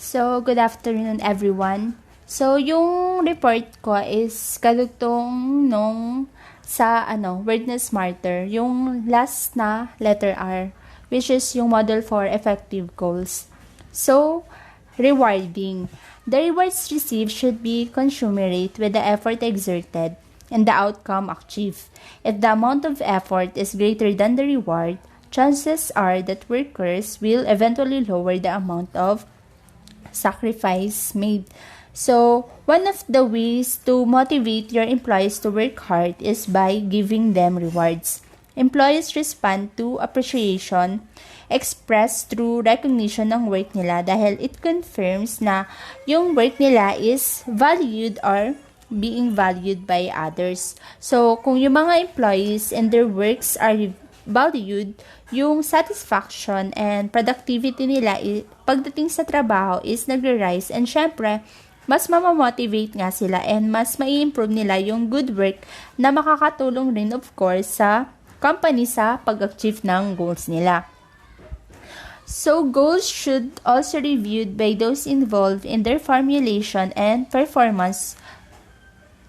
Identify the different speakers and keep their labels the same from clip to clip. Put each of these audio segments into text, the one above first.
Speaker 1: So, good afternoon everyone. So, yung report ko is kadugtong nung sa Wordness Smarter, yung last na letter R, which is yung model for effective goals. So, rewarding. The rewards received should be commensurate with the effort exerted and the outcome achieved. If the amount of effort is greater than the reward, chances are that workers will eventually lower the amount of sacrifice made. So, one of the ways to motivate your employees to work hard is by giving them rewards. Employees respond to appreciation expressed through recognition ng work nila dahil it confirms na yung work nila is valued or being valued by others. So, kung yung mga employees and their works are valued, yung satisfaction and productivity nila pagdating sa trabaho is nagre-rise, and syempre, mas mamamotivate nga sila and mas mai-improve nila yung good work na makakatulong rin of course sa company sa pag-achieve ng goals nila. So, goals should also reviewed by those involved in their formulation and performance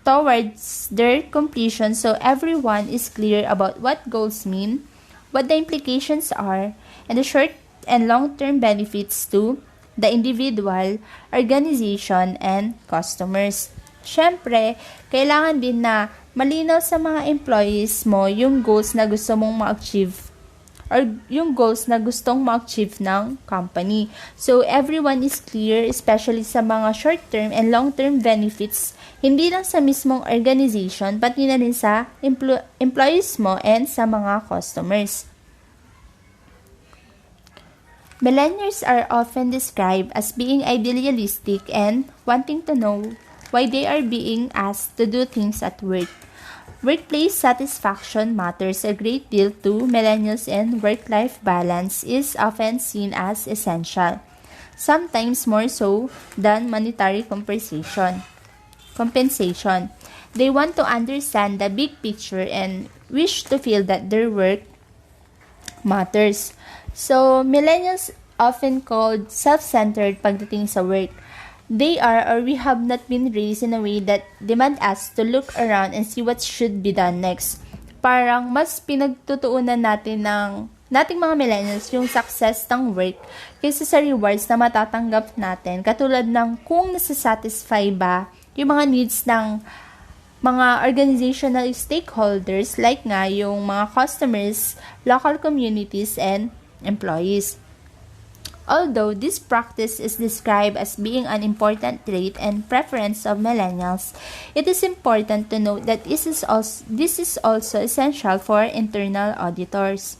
Speaker 1: towards their completion, so everyone is clear about what goals mean, what the implications are, and the short and long-term benefits to the individual, organization, and customers. Siyempre, kailangan din na malinaw sa mga employees mo yung goals na gusto mong ma-achieve or yung goals na gustong ma-achieve ng company. So, everyone is clear, especially sa mga short-term and long-term benefits, hindi lang sa mismong organization, pati na rin sa employees mo and sa mga customers. Millennials are often described as being idealistic and wanting to know why they are being asked to do things at work. Workplace satisfaction matters a great deal to millennials, and work-life balance is often seen as essential, sometimes more so than monetary compensation. They want to understand the big picture and wish to feel that their work matters. So, millennials often called self-centered pagdating sa work. They are or we have not been raised in a way that demand us to look around and see what should be done next. Parang mas pinagtutuunan natin ng nating mga millennials yung success ng work kaysa sa rewards na matatanggap natin, katulad ng kung nasa-satisfy ba yung mga needs ng mga organizational stakeholders like nga yung mga customers, local communities, and employees. Although this practice is described as being an important trait and preference of millennials, it is important to note that this is also essential for internal auditors.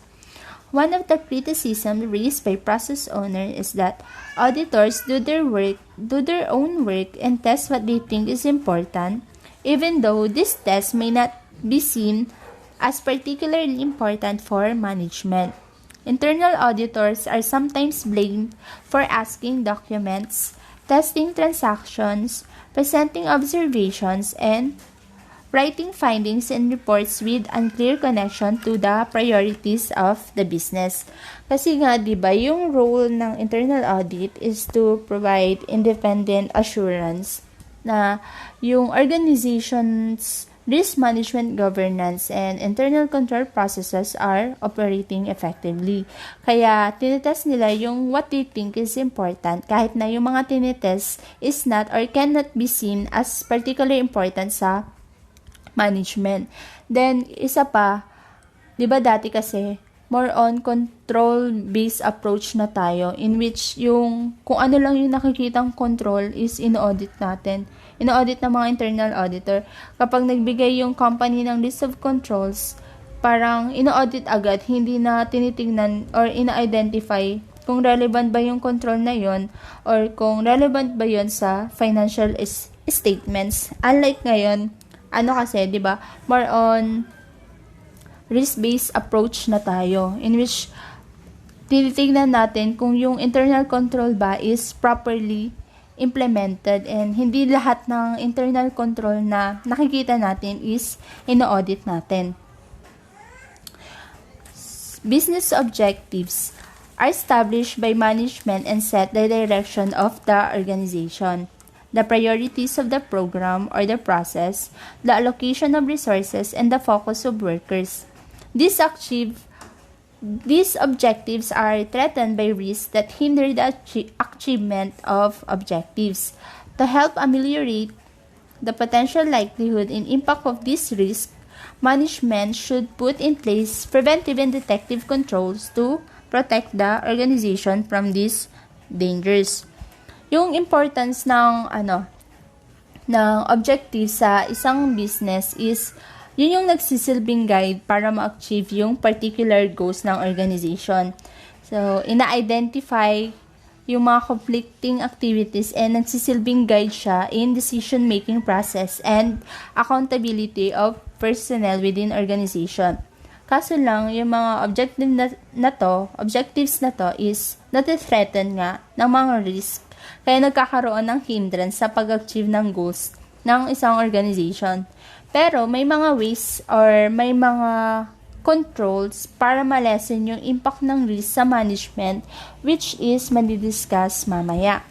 Speaker 1: One of the criticisms raised by process owners is that auditors do their own work and test what they think is important, even though this test may not be seen as particularly important for management. Internal auditors are sometimes blamed for asking documents, testing transactions, presenting observations, and writing findings and reports with unclear connection to the priorities of the business. Kasi nga, di ba, yung role ng internal audit is to provide independent assurance na yung organization's risk management, governance, and internal control processes are operating effectively. Kaya, tinitest nila yung what they think is important kahit na yung mga tinitest is not or cannot be seen as particularly important sa management. Then, isa pa, di ba dati kasi, more on control-based approach na tayo in which yung kung ano lang yung nakikitang control is in-audit natin. In-audit ng mga internal auditor. Kapag nagbigay yung company ng list of controls, parang in-audit agad, hindi na tinitingnan or ina-identify kung relevant ba yung control na yon or kung relevant ba yon sa financial statements. Unlike ngayon, kasi, di ba, more on risk-based approach na tayo in which tinitingnan natin kung yung internal control ba is properly implemented, and hindi lahat ng internal control na nakikita natin is ino-audit natin. Business objectives. are established by management and set the direction of the organization, the priorities of the program or the process, the allocation of resources, and the focus of workers. These objectives are threatened by risks that hinder the achievement of objectives. To help ameliorate the potential likelihood and impact of these risks, management should put in place preventive and detective controls to protect the organization from these dangers. Yung importance ng objective sa isang business is yun yung nagsisilbing guide para ma-achieve yung particular goals ng organization. So, ina-identify yung mga conflicting activities and nagsisilbing guide siya in decision-making process and accountability of personnel within organization. Kaso lang, yung mga objectives na to is nati-threaten nga ng mga risk kaya nagkakaroon ng hindrance sa pag-achieve ng goals ng isang organization. Pero may mga ways or may mga controls para ma-lessen yung impact ng risk sa management which is madidiscuss mamaya.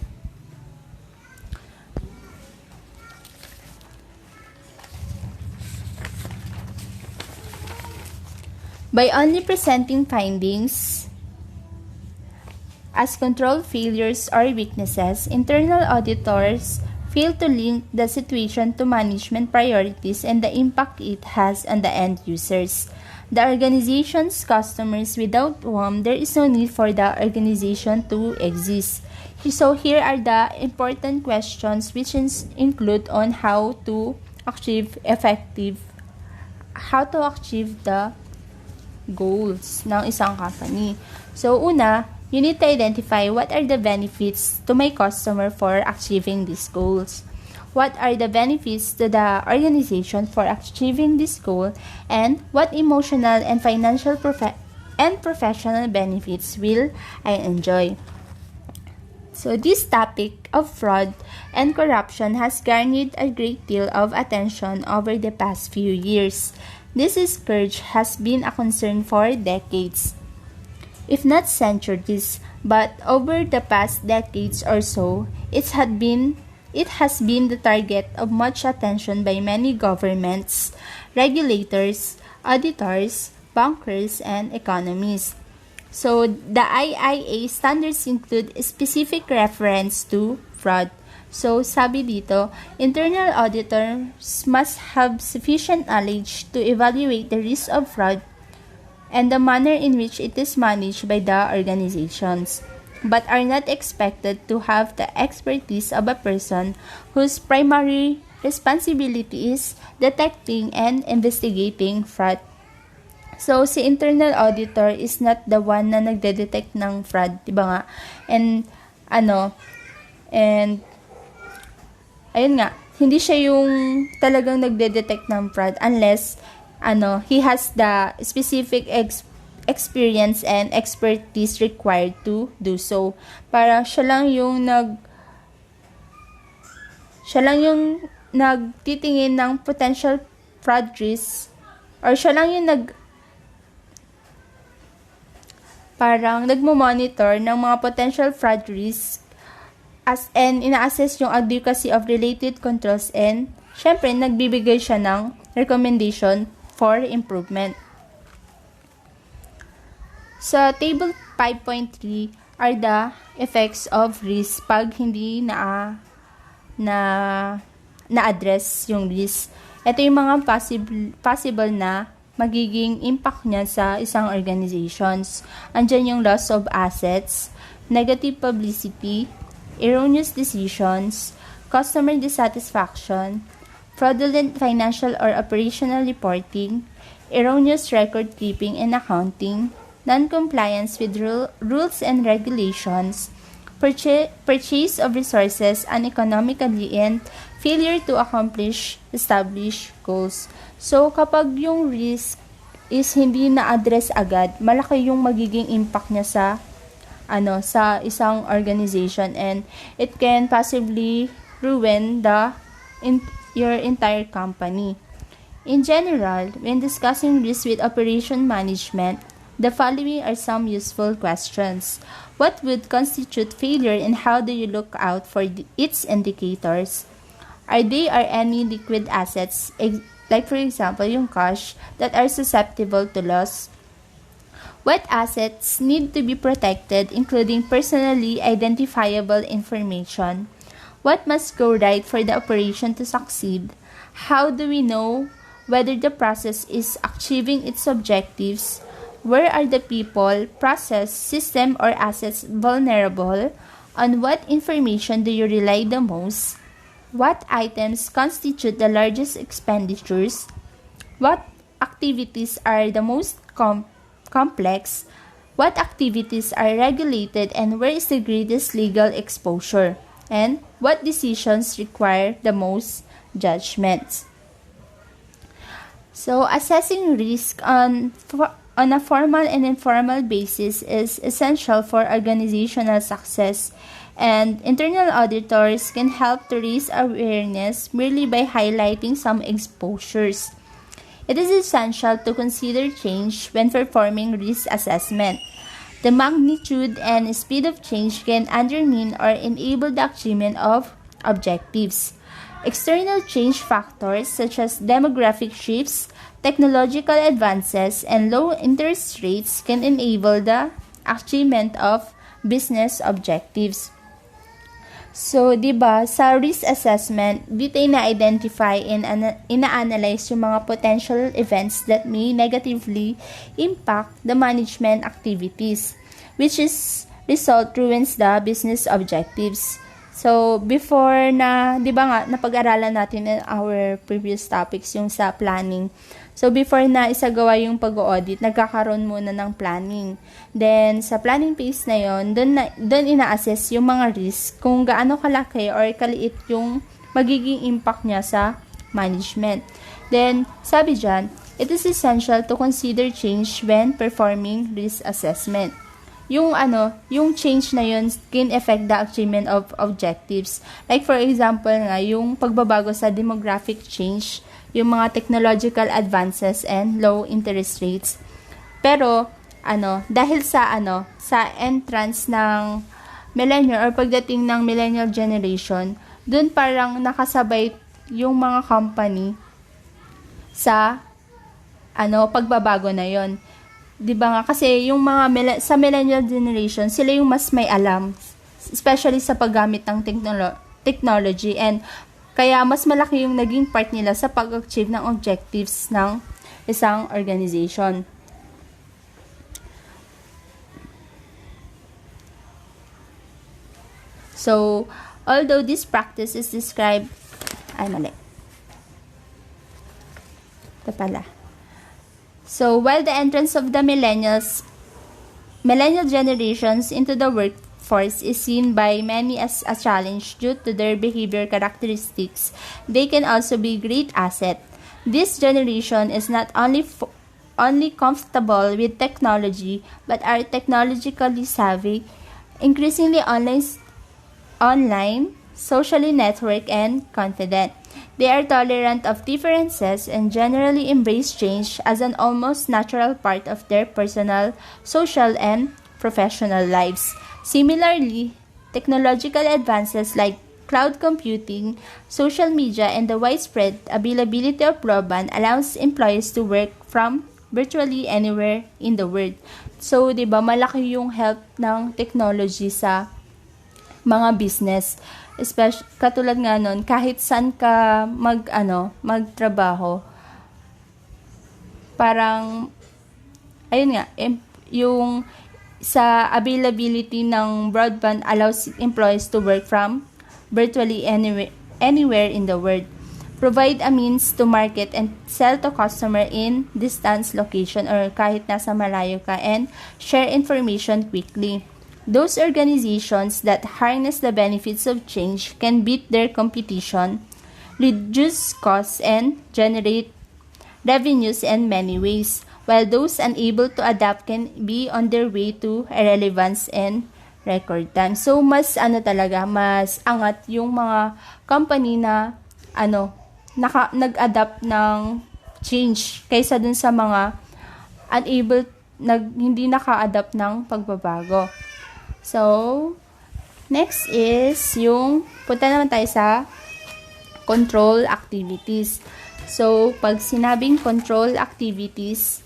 Speaker 1: By only presenting findings as control failures or weaknesses, internal auditors fail to link the situation to management priorities and the impact it has on the end users. The organization's customers, without whom there is no need for the organization to exist. So here are the important questions which include on how to achieve the goals ng isang company. So una, you need to identify what are the benefits to my customer for achieving these goals. What are the benefits to the organization for achieving this goal, and what emotional and financial and professional benefits will I enjoy? So this topic of fraud and corruption has garnered a great deal of attention over the past few years. This scourge has been a concern for decades, if not centuries, but over the past decades or so, it has been the target of much attention by many governments, regulators, auditors, bankers, and economists. So, the IIA standards include a specific reference to fraud. So, sabi dito, internal auditors must have sufficient knowledge to evaluate the risk of fraud and the manner in which it is managed by the organizations, but are not expected to have the expertise of a person whose primary responsibility is detecting and investigating fraud. So, si internal auditor is not the one na nagde-detect ng fraud, diba nga? And ayun nga, hindi siya yung talagang nagde-detect ng fraud unless he has the specific experience and expertise required to do so. Para siya lang yung nagtitingin ng potential fraud risk, or siya lang yung nagmo-monitor ng mga potential fraud risk and ina-assess yung adequacy of related controls, and syempre nagbibigay siya ng recommendation for improvement. Sa table 5.3 are the effects of risk pag hindi na-address yung risk. Ito yung mga possible na magiging impact niya sa isang organizations. Andyan yung loss of assets, negative publicity, erroneous decisions, customer dissatisfaction, fraudulent financial or operational reporting, erroneous record keeping and accounting, non-compliance with rules and regulations, purchase of resources uneconomically, and failure to accomplish established goals. So, kapag yung risk is hindi na-address agad, malaki yung magiging impact niya sa isang organization, and it can possibly ruin your entire company. In general, when discussing risk with operation management, The following are some useful questions. What would constitute failure and how do you look out for its indicators? Are there any liquid assets, like for example yung cash, that are susceptible to loss? What assets need to be protected, including personally identifiable information? What must go right for the operation to succeed? How do we know whether the process is achieving its objectives? Where are the people, process, system, or assets vulnerable? On what information do you rely the most? What items constitute the largest expenditures? What activities are the most complex? What activities are regulated and where is the greatest legal exposure? And what decisions require the most judgments? So, assessing risk on a formal and informal basis is essential for organizational success, and internal auditors can help to raise awareness merely by highlighting some exposures. It is essential to consider change when performing risk assessment. The magnitude and speed of change can undermine or enable the achievement of objectives. External change factors such as demographic shifts, technological advances, and low interest rates can enable the achievement of business objectives. So, di ba, sa risk assessment, dito na-identify and ina-analyze yung mga potential events that may negatively impact the management activities, which is result ruins the business objectives. So, before na, di ba nga, napag-aralan natin in our previous topics yung sa planning. So, before na isagawa yung pag-audit, nagkakaroon muna ng planning. Then, sa planning phase na yon, doon ina-assess yung mga risk, kung gaano kalaki or kaliit yung magiging impact niya sa management. Then, sabi dyan, it is essential to consider change when performing risk assessment. Yung change na yun can affect the achievement of objectives. Like for example nga, yung pagbabago sa demographic change, yung mga technological advances and low interest rates. Pero dahil sa entrance ng millennial or pagdating ng millennial generation, dun parang nakasabay yung mga company sa pagbabago na yon. 'Di ba nga kasi yung mga sa millennial generation, sila yung mas may alam, especially sa paggamit ng technology, and kaya mas malaki yung naging part nila sa pag-achieve ng objectives ng isang organization. So, although this practice is described, ito pala. So, while the entrance of the millennial generations into the workforce is seen by many as a challenge due to their behavior characteristics, they can also be great asset. This generation is not only comfortable with technology, but are technologically savvy, increasingly online, socially networked, and confident. They are tolerant of differences and generally embrace change as an almost natural part of their personal, social, and professional lives. Similarly, technological advances like cloud computing, social media, and the widespread availability of broadband allows employees to work from virtually anywhere in the world. So, 'di ba, malaki yung help ng technology sa mga business. Especially, katulad nga nun, kahit saan ka magtrabaho, parang, ayun nga, yung sa availability ng broadband allows employees to work from virtually anywhere in the world. Provide a means to market and sell to customer in distance location or kahit nasa malayo ka, and share information quickly. Those organizations that harness the benefits of change can beat their competition, reduce costs, and generate revenues in many ways, while those unable to adapt can be on their way to irrelevance in record time. So, mas mas angat yung mga company na nag-adapt ng change kaysa dun sa mga unable hindi naka-adapt ng pagbabago. So, next is punta naman tayo sa control activities. So, pag sinabing control activities,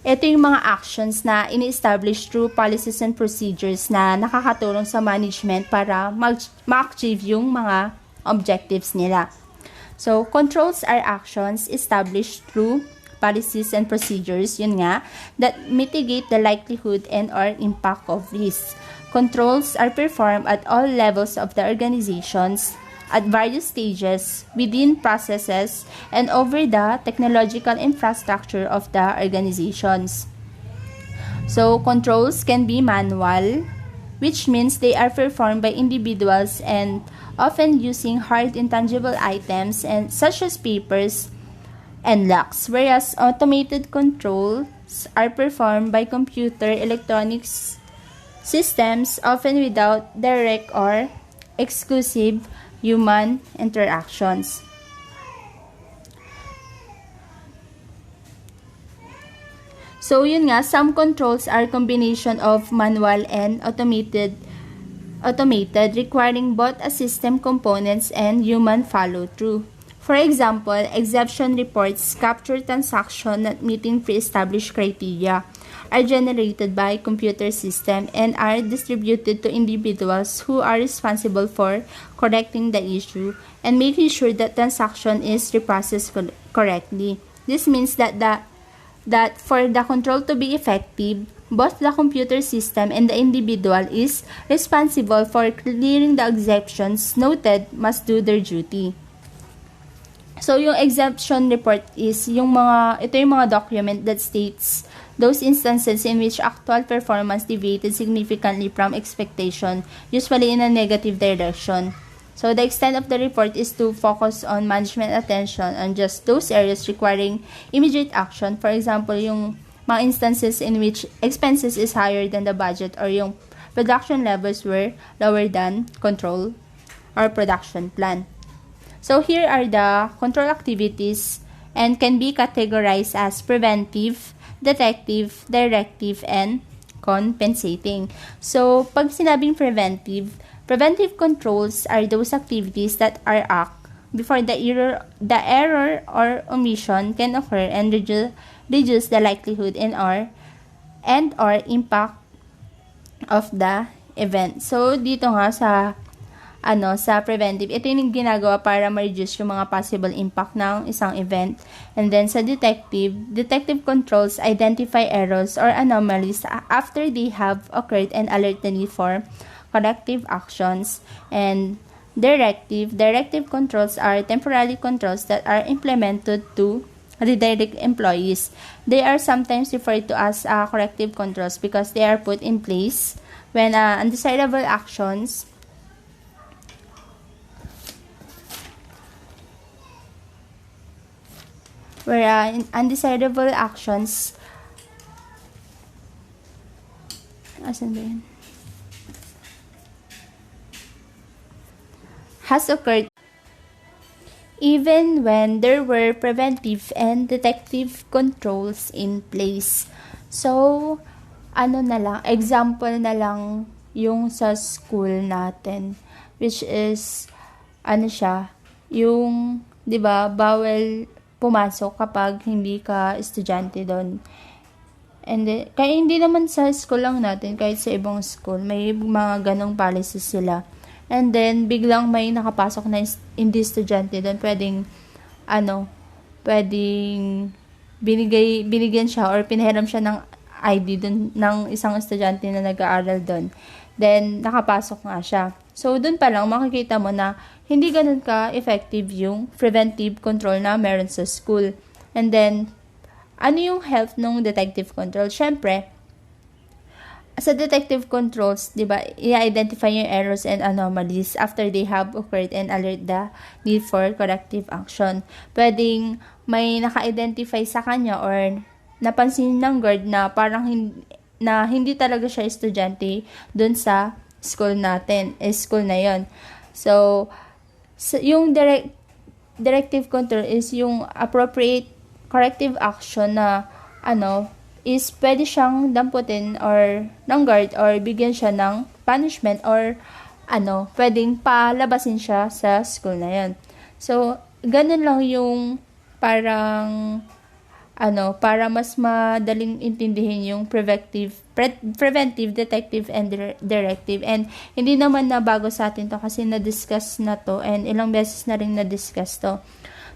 Speaker 1: ito yung mga actions na ini-establish through policies and procedures na nakakatulong sa management para ma-achieve yung mga objectives nila. So, controls are actions established through policies and procedures, yun nga, that mitigate the likelihood and or impact of risk. Controls are performed at all levels of the organizations, at various stages, within processes, and over the technological infrastructure of the organizations. So, controls can be manual, which means they are performed by individuals and often using hard intangible items and such as papers and locks, whereas automated controls are performed by computer electronics systems, often without direct or exclusive human interactions. So, yun nga, some controls are combination of manual and automated, requiring both a system components and human follow-through. For example, exception reports capture transactions not meeting pre-established criteria, are generated by computer system and are distributed to individuals who are responsible for correcting the issue and making sure that transaction is reprocessed correctly. This means that for the control to be effective, both the computer system and the individual is responsible for clearing the exceptions noted must do their duty. So, yung exemption report is ito yung mga document that states those instances in which actual performance deviated significantly from expectation, usually in a negative direction. So, the extent of the report is to focus on management attention on just those areas requiring immediate action. For example, yung mga instances in which expenses is higher than the budget or yung production levels were lower than control or production plan. So, here are the control activities and can be categorized as preventive, detective, directive, and compensating. So, pag sinabing preventive controls are those activities that are act before the error or omission can occur and reduce the likelihood and or impact of the event. So, dito nga sa preventive, ito yung ginagawa para ma-reduce yung mga possible impact ng isang event. And then sa detective controls identify errors or anomalies after they have occurred and alert the need for corrective actions. And directive controls are temporary controls that are implemented to redirect employees. They are sometimes referred to as corrective controls because they are put in place when undesirable actions undesirable actions has occurred even when there were preventive and detective controls in place. So, example na lang yung sa school natin, which is, yung, di ba, bawal pumasok kapag hindi ka estudyante doon. And then, kaya hindi naman sa school lang natin, kahit sa ibang school, may mga ganong policies sila. And then, biglang may nakapasok na hindi estudyante doon, pwedeng binigyan siya or pinahiram siya ng ID doon ng isang estudyante na nag-aaral doon. Then, nakapasok nga siya. So, doon pa lang makikita mo na hindi ganun ka-effective yung preventive control na meron sa school. And then, ano yung health ng detective control? Syempre, sa detective controls, di ba, i-identify yung errors and anomalies after they have occurred and alert the need for corrective action. Pwedeng may naka-identify sa kanya or napansin ng guard na parang hindi talaga siya estudyante dun sa school natin, school na yon. So, yung directive control is yung appropriate corrective action na is pwede siyang damputin or ng guard or bigyan siya ng punishment or pwedeng palabasin siya sa school na yan. So, ganun lang yung parang para mas madaling intindihin yung preventive, detective, and directive. And hindi naman na bago sa atin to kasi na-discuss na to and ilang beses na rin na-discuss to.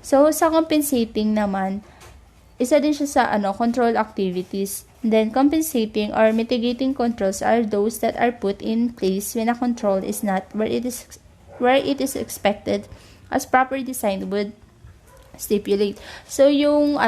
Speaker 1: So, sa compensating naman, isa din siya sa control activities. Then, compensating or mitigating controls are those that are put in place when a control is not where it is expected as proper design would stipulate. So, yung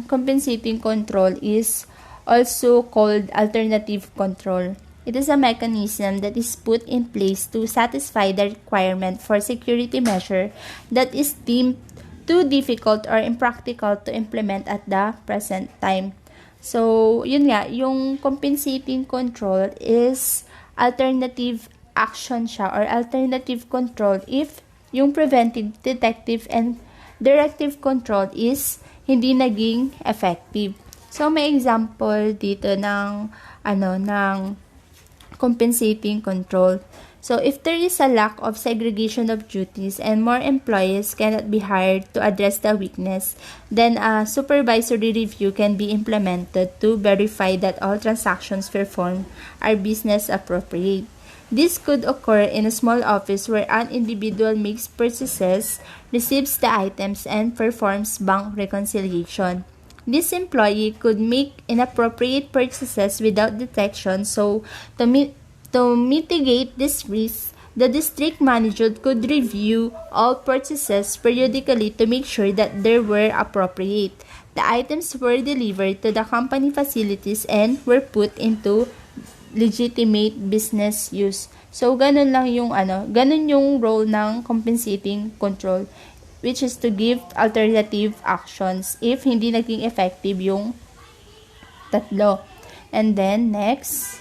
Speaker 1: compensating control is also called alternative control. It is a mechanism that is put in place to satisfy the requirement for security measure that is deemed too difficult or impractical to implement at the present time. So, yun nga, yung compensating control is alternative action siya or alternative control if yung preventive, detective, and directive control is hindi naging effective. So, may example dito ng compensating control. So, if there is a lack of segregation of duties and more employees cannot be hired to address the weakness, then a supervisory review can be implemented to verify that all transactions performed are business appropriate. This could occur in a small office where an individual makes purchases, receives the items, and performs bank reconciliation. This employee could make inappropriate purchases without detection, so to mitigate this risk, the district manager could review all purchases periodically to make sure that they were appropriate. The items were delivered to the company facilities and were put into legitimate business use. So, ganun lang yung ganun yung role ng compensating control, which is to give alternative actions if hindi naging effective yung tatlo. And then, next,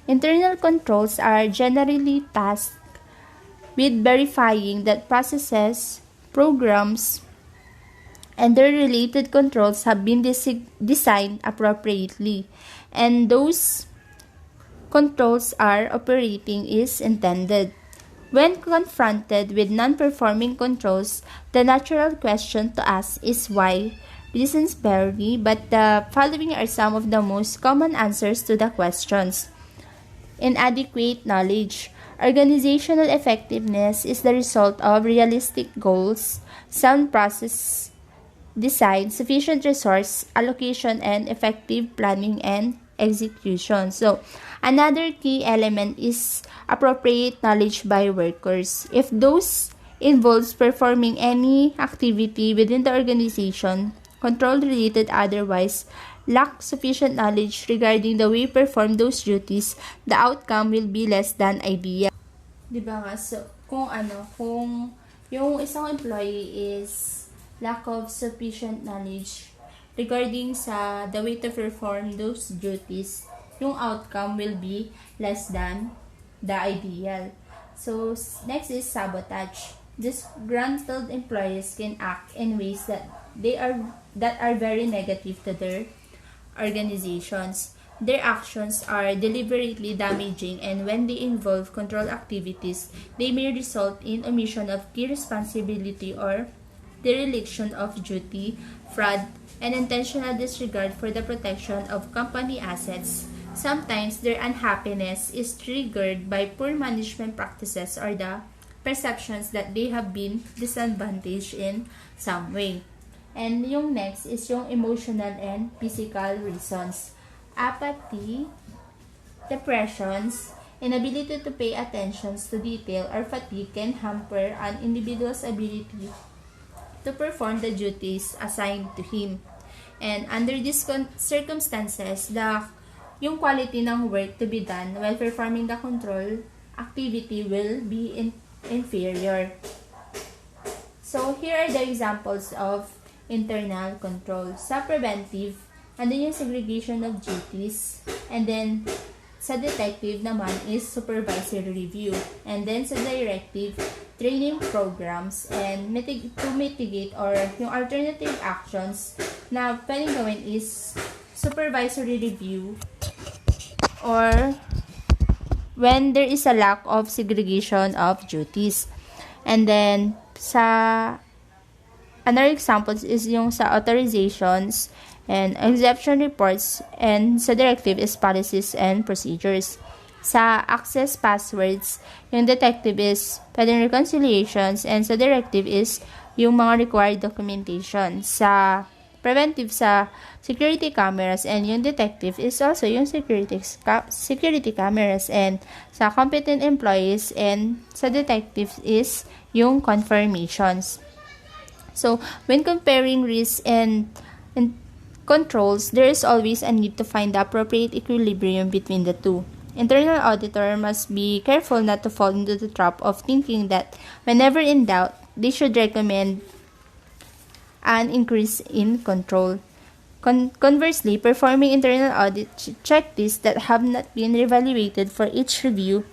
Speaker 1: internal controls are generally tasked with verifying that processes, programs, and their related controls have been designed appropriately, and those controls are operating is intended. When confronted with non-performing controls, the natural question to ask is why. Reasons vary, but the following are some of the most common answers to the questions. Inadequate knowledge. Organizational effectiveness is the result of realistic goals, sound process design, sufficient resource allocation, and effective planning and execution. So, another key element is appropriate knowledge by workers. If those involves performing any activity within the organization, control-related otherwise, lack sufficient knowledge regarding the way perform those duties, the outcome will be less than ideal. Diba nga? So, kung yung isang employee is lack of sufficient knowledge regarding sa the way to perform those duties, yung outcome will be less than the ideal. So, next is sabotage. Disgruntled employees can act in ways that are very negative to their organizations. Their actions are deliberately damaging, and when they involve control activities, they may result in omission of key responsibility or dereliction of duty, fraud, and intentional disregard for the protection of company assets. Sometimes their unhappiness is triggered by poor management practices or the perceptions that they have been disadvantaged in some way. And yung next is yung emotional and physical reasons. Apathy, depressions, inability to pay attention to detail, or fatigue can hamper an individual's ability to perform the duties assigned to him. And under these circumstances, yung quality ng work to be done while performing the control activity will be inferior. So, here are the examples of internal control. Sa preventive, andun yung segregation of duties. And then, sa detective naman is supervisory review. And then, sa directive, training programs and to mitigate or yung alternative actions na pwedeng gawin is supervisory review, or when there is a lack of segregation of duties. And then, another example is yung sa authorizations and exception reports, and sa directive is policies and procedures. Sa access passwords, yung detective is pwedeng reconciliations, and sa directive is yung mga required documentation. Sa preventive, sa security cameras, and yung detective is also yung security cameras, and sa competent employees, and sa detective is yung confirmations. So, when comparing risks and controls, there is always a need to find the appropriate equilibrium between the two. Internal auditor must be careful not to fall into the trap of thinking that whenever in doubt, they should recommend an increase in control. Conversely, performing internal audit checklists that have not been reevaluated for each review,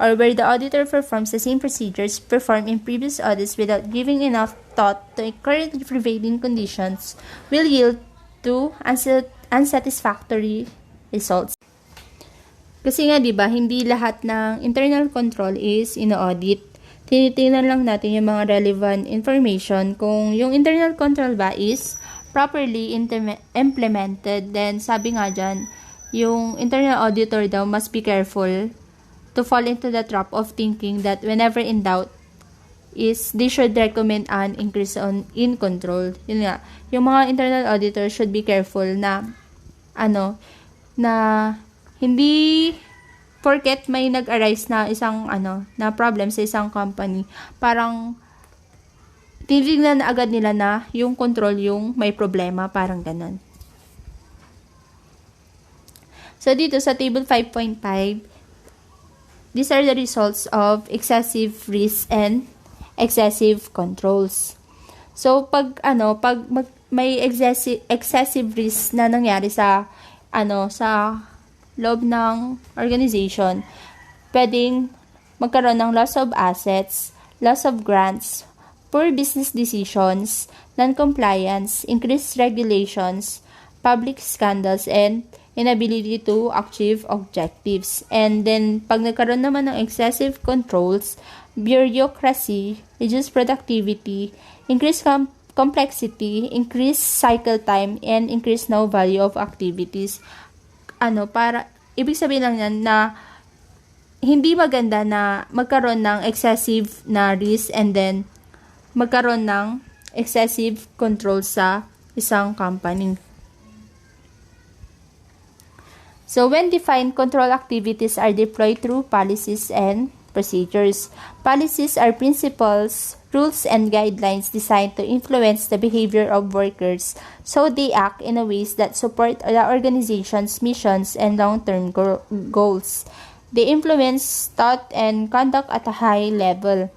Speaker 1: or where the auditor performs the same procedures performed in previous audits without giving enough thought to currently prevailing conditions, will yield to unsatisfactory results. Kasi nga, 'di ba, hindi lahat ng internal control is ino-audit. Tinitingnan lang natin yung mga relevant information kung yung internal control ba is properly implemented. Then, sabi nga dyan, yung internal auditor daw must be careful to fall into the trap of thinking that whenever in doubt, is they should recommend an increase in control. Yun nga, yung mga internal auditors should be careful na na hindi porket may nag-arise na isang na problem sa isang company, parang titignan na agad nila na yung control yung may problema, parang ganun. So dito sa table 5.5, these are the results of excessive risk and excessive controls. So pag may excessive risk na nangyari sa loob ng organization, pwedeng magkaroon ng loss of assets, loss of grants, poor business decisions, non-compliance, increased regulations, public scandals, and inability to achieve objectives. And then, pag nagkaroon naman ng excessive controls, bureaucracy, reduced productivity, increased complexity, increased cycle time, and increased no value of activities. Ibig sabihin lang yan na hindi maganda na magkaroon ng excessive na risk and then magkaroon ng excessive control sa isang company. So, when defined control activities are deployed through policies and procedures. Policies are principles, rules, and guidelines designed to influence the behavior of workers so they act in a ways that support the organization's missions and long-term goals. They influence thought and conduct at a high level.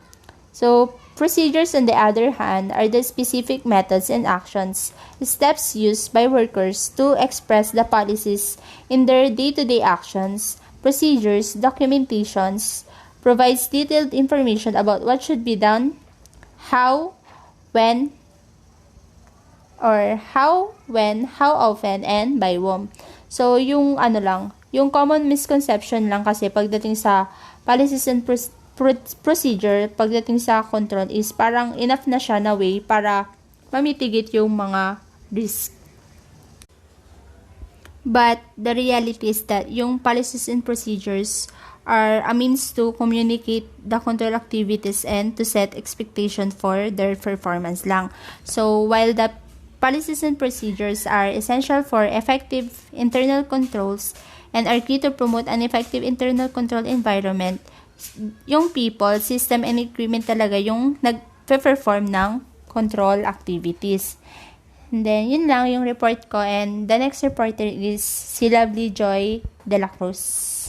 Speaker 1: So, procedures, on the other hand, are the specific methods and actions, steps used by workers to express the policies in their day-to-day actions. Procedures, documentations, provides detailed information about what should be done, how, when, how often, and by whom. So, yung yung common misconception lang kasi pagdating sa policies and procedure, pagdating sa control is parang enough na siya na way para mamitigate yung mga risk. But the reality is that yung policies and procedures are a means to communicate the control activities and to set expectation for their performance lang. So, while the policies and procedures are essential for effective internal controls and are key to promote an effective internal control environment, yung people, system, and equipment talaga yung nag-perform ng control activities. And then, yun lang yung report ko. And the next reporter is si Lovely Joy de la Cruz.